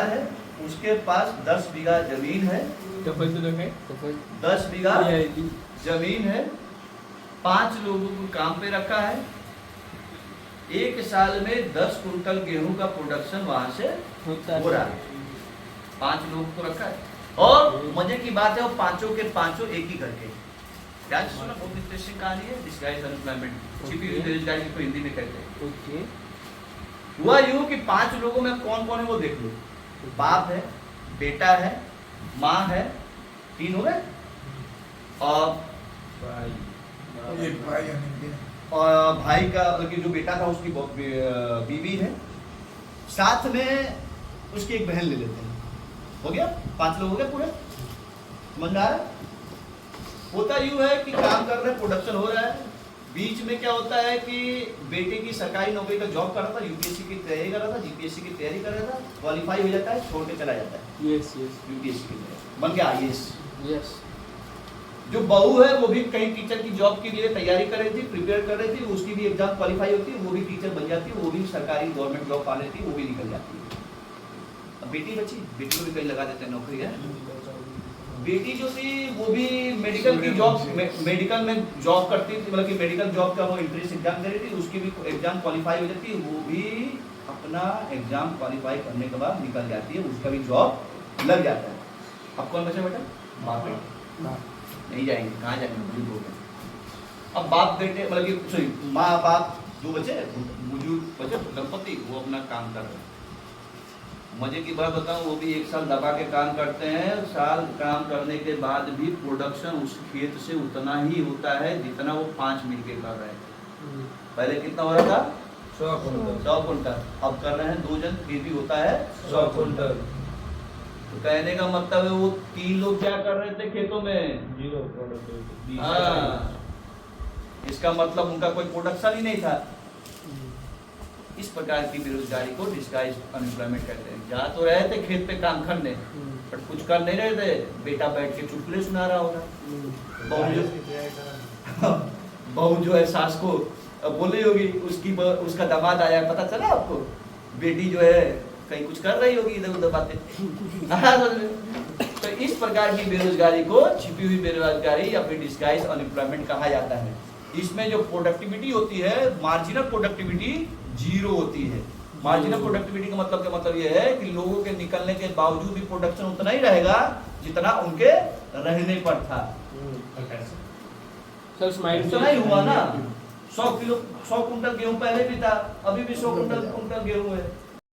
है, उसके पास 10 बीघा जमीन है, 10 बीघा जमीन है, 5 लोगों को काम पे रखा है, एक साल में 10 कुंटल गेहूं का प्रोडक्शन वहां से हो रहा है। 5 लोगों को रखा है और मजे की बात है वो पांचों के पांचों एक ही घर के। क्या सुना, बहुत इंटरेस्टिंग कहानी है। डिस्गाइज अनएम्प्लॉयमेंट, छिपी हुई बेरोजगारी को हिंदी में कहते हैं। ओके। हुआ यूं कि 5 लोगों में कौन कौन है वो देख लो। बाप है, बेटा है, माँ है, 3 हो गए, और भाई का मतलब जो बेटा था उसकी बीवी है, साथ में उसकी एक बहन ले लेते हैं। हो गया 5 लोग हो गए पूरे। समझ में आ रहा है? होता यूं है कि काम कर रहे हैं, प्रोडक्शन हो रहा है, बीच में क्या होता है कि बेटे की सरकारी नौकरी का जॉब कर रहा था, यूपीएससी की तैयारी कर रहा था, जीपीएससी की तैयारी कर रहा था, क्वालिफाई हो जाता है, छोड़ के चला जाता है। Yes yes. यूपीएससी की तैयारी बन के आईएएस। यस। जो बहू है वो भी कहीं टीचर की जॉब के लिए तैयारी कर रही थी, प्रिपेयर कर रही थी, उसकी भी एग्जाम क्वालिफाई होती है, वो भी टीचर बन जाती है, वो भी सरकारी गवर्नमेंट जॉब पा लेती है, वो भी निकल जाती है। अब बेटी बची, बेटी को भी कहीं लगा देते हैं नौकरी है। बेटी जो थी वो भी मेडिकल की जॉब, मेडिकल में जॉब करती थी, मतलब कि मेडिकल जॉब का वो एंट्रेंस एग्जाम दे रही थी, उसकी भी एग्जाम क्वालिफाई हो जाती है, वो भी अपना एग्जाम क्वालिफाई करने के बाद निकल जाती है, उसका भी जॉब लग जाता है। अब कौन बचे बेटा? बाप बेटा नहीं जाएंगे, कहाँ जाएंगे, बुजुर्ग हो गए। अब बाप बेटे मतलब कि सॉरी माँ बाप जो बचे, बुजुर्ग बचे दंपति, वो अपना काम कर रहे हैं। मजे की बात बताऊं, वो भी 1 साल दबा के काम करते हैं। साल काम करने के बाद भी प्रोडक्शन उस खेत से उतना ही होता है जितना वो 5 मिल के कर रहे हैं। पहले कितना हो रहा था? 100 कुंटल। अब कर रहे हैं 2 जन, फिर भी होता है 100 कुंटल। तो कहने का मतलब है वो 3 लोग क्या कर रहे थे खेतों में? 0 प्रोडक्टिविटी। हाँ, इसका मतलब उनका कोई प्रोडक्शन ही नहीं था। इस प्रकार की बेरोजगारी को डिस्गाइज अनएम्प्लॉयमेंट कहते हैं। जा तो रहे थे खेत पे काम करने, बट कुछ कर नहीं रहे थे। बेटा बैठ के चुटकुले सुना रहा होगा, बहू जो है सास को बोली होगी, उसका दामाद आया, पता चला आपको, बेटी जो है कहीं कुछ कर रही होगी इधर उधर बातें। तो इस प्रकार की बेरोजगारी को छिपी हुई बेरोजगारी या फिर डिस्गाइज अनएम्प्लॉयमेंट कहा जाता है। इसमें जो प्रोडक्टिविटी होती है, मार्जिनल प्रोडक्टिविटी 0 होती है। मार्जिनल प्रोडक्टिविटी का मतलब ये है कि लोगों के निकलने के बावजूद भी प्रोडक्शन उतना ही रहेगा जितना उनके रहने पर था। उतना ही हुआ ना। 100 कुंटल गेहूं पहले भी था, अभी भी 100 कुंटल गेहूं है।